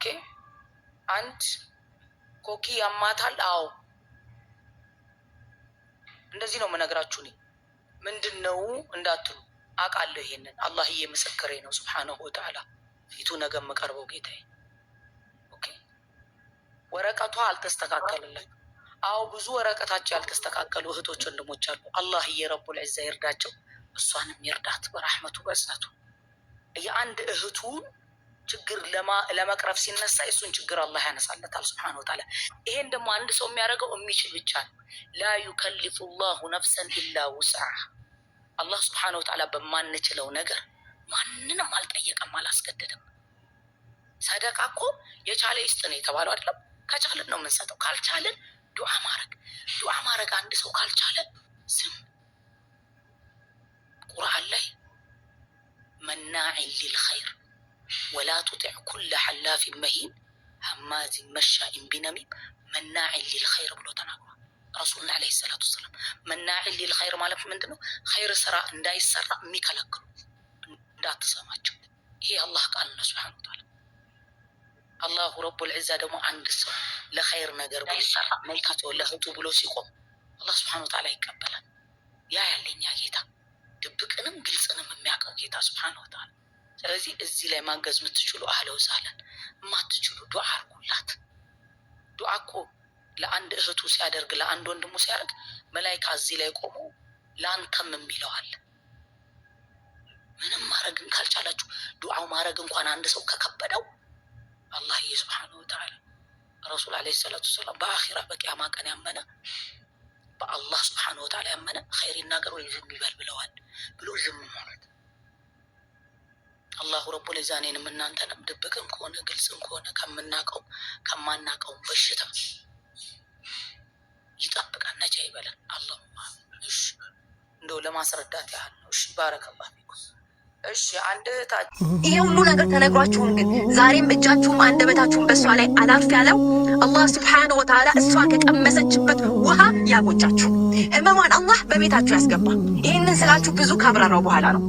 ኦኬ አንድ ኮኪ ያማታል። አዎ እንደዚህ ነው የምነግራችሁ። እኔ ምንድነው እንዳትሉ አውቃለሁ። ይሄንን አላህዬ ምስክሬ ነው ሱብሓነሁ ወተዓላ ፊቱ ነገ የምቀርበው ጌታዬ። ኦኬ ወረቀቷ አልተስተካከለላት። አዎ ብዙ ወረቀታቸው ያልተስተካከሉ እህቶች ወንድሞች አሉ። አላህዬ ረቡል ዒዛ ይርዳቸው፣ እሷንም ይርዳት በረሕመቱ በእዝነቱ። የአንድ እህቱን ችግር ለመቅረፍ ሲነሳ የእሱን ችግር አላህ ያነሳለታል ሱብሓነሁ ወተዓላ። ይሄን ደግሞ አንድ ሰው የሚያደርገው የሚችል ብቻ ነው። ላ ዩከሊፉ ላሁ ነፍሰን ኢላ ውስዐሃ። አላህ ሱብሓነሁ ወተዓላ በማንችለው ነገር ማንንም አልጠየቀም፣ አላስገደደም። ሰደቃ እኮ የቻለ ይስጥ ነው የተባለው አይደለም? ከቻልን ነው የምንሰጠው። ካልቻልን ዱዓ ማድረግ አንድ ሰው ካልቻለ ዝም። ቁርአን ላይ መናዒን ሊልኸይር ወላ ቱጢዕ ኩለ ሐላፊን መሂን ሀማዚን መሻኢን ቢነሚም መናዒን ሊልኸይር ብሎ ተናግሯል ረሱልና ዓለይሂ ሰላቱ ወሰላም። መናዒን ሊልኸይር ማለት ምንድን ነው? ኸይር ስራ እንዳይሰራ የሚከለክሉ እንዳትሰማቸው። ይሄ አላህ ቃል ነው ሱብሓነሁ ወተዓላ። አላሁ ረቡል ዒዛ ደግሞ አንድ ሰው ለኸይር ነገር ቢሰራ መልካቸው ለህቱ ብሎ ሲቆም አላህ ሱብሓነሁ ወተዓላ ይቀበላል። ያ ያለኛ ጌታ ድብቅንም ግልጽንም የሚያውቀው ጌታ ሱብሓነሁ ወተዓላ። ስለዚህ እዚህ ላይ ማገዝ የምትችሉ አህለው ሳለን፣ የማትችሉ ዱዓ አርጉላት። ዱዓ እኮ ለአንድ እህቱ ሲያደርግ ለአንድ ወንድሙ ሲያደርግ መላኢካ እዚህ ላይ ቆሞ ለአንተም የሚለዋል። ምንም ማድረግን ካልቻላችሁ ዱዓው ማድረግ እንኳን አንድ ሰው ከከበደው አላህ ሱብሓነሁ ወተዓላ ረሱል ዓለይሂ ሰላቱ ወሰላም በአኺራ በቂያማ ቀን ያመነ በአላህ ሱብሓነሁ ወተዓላ ያመነ ኸይር ይናገር ወይ ዝም ይበል ብለዋል ብሎ ዝም ማለት። አላሁ ረቡል ዒዛ እኔንም እናንተንም ድብቅም ከሆነ ግልጽም ከሆነ ከምናቀው ከማናቀው በሽታ ይጠብቃል፣ ነጃ ይበላል። አላሁማ እሺ፣ እንደው ለማስረዳት ያህል ነው። እሺ ባረከላሁ ፊኩም። እሺ አንድ ይሄ ሁሉ ነገር ተነግሯችሁም ግን ዛሬም እጃችሁም አንደበታችሁም በእሷ ላይ አላርፍ ያለው አላህ ሱብሓነሁ ወተዓላ እሷ ከቀመሰችበት ውሃ ያጎጫችሁ፣ ህመሟን አላህ በቤታችሁ ያስገባ። ይህንን ስላችሁ ብዙ ካብራራው በኋላ ነው።